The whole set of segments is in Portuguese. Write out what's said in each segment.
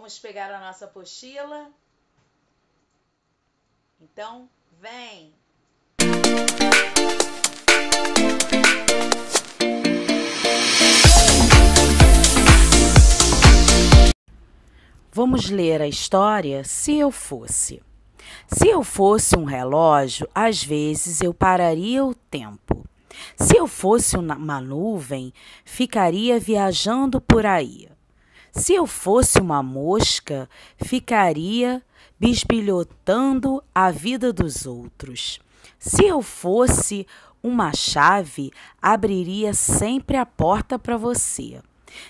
Vamos pegar a nossa apostila? Então, vem! Vamos ler a história Se Eu Fosse. Se eu fosse um relógio, às vezes eu pararia o tempo. Se eu fosse uma nuvem, ficaria viajando por aí. Se eu fosse uma mosca, ficaria bisbilhotando a vida dos outros. Se eu fosse uma chave, abriria sempre a porta para você.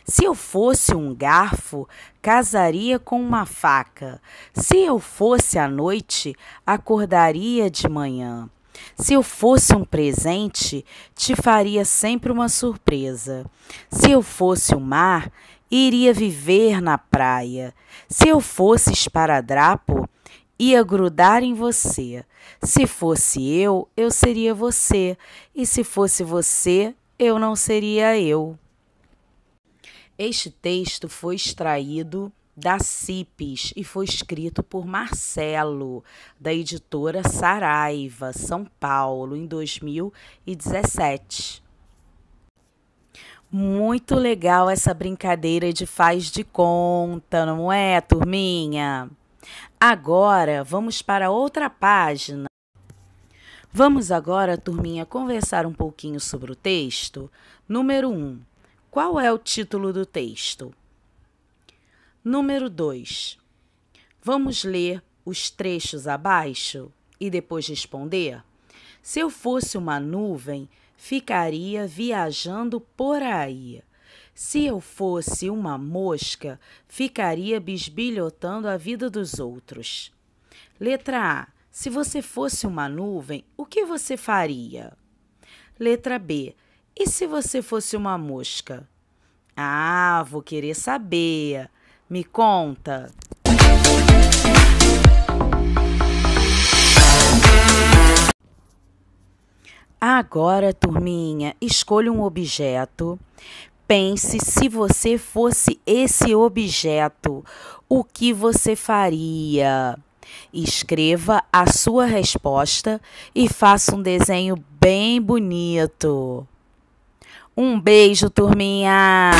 Se eu fosse um garfo, casaria com uma faca. Se eu fosse a noite, acordaria de manhã. Se eu fosse um presente, te faria sempre uma surpresa. Se eu fosse o mar, iria viver na praia. Se eu fosse esparadrapo, ia grudar em você. Se fosse eu seria você. E se fosse você, eu não seria eu. Este texto foi extraído da CIPES e foi escrito por Marcelo, da editora Saraiva, São Paulo, em 2017. Muito legal essa brincadeira de faz de conta, não é, turminha? Agora, vamos para outra página. Vamos agora, turminha, conversar um pouquinho sobre o texto. Número 1. Qual é o título do texto? Número 2. Vamos ler os trechos abaixo e depois responder? Se eu fosse uma nuvem, ficaria viajando por aí. Se eu fosse uma mosca, ficaria bisbilhotando a vida dos outros. Letra A. Se você fosse uma nuvem, o que você faria? Letra B. E se você fosse uma mosca? Ah, vou querer saber. Me conta. Agora, turminha, escolha um objeto. Pense se você fosse esse objeto, o que você faria? Escreva a sua resposta e faça um desenho bem bonito. Um beijo, turminha!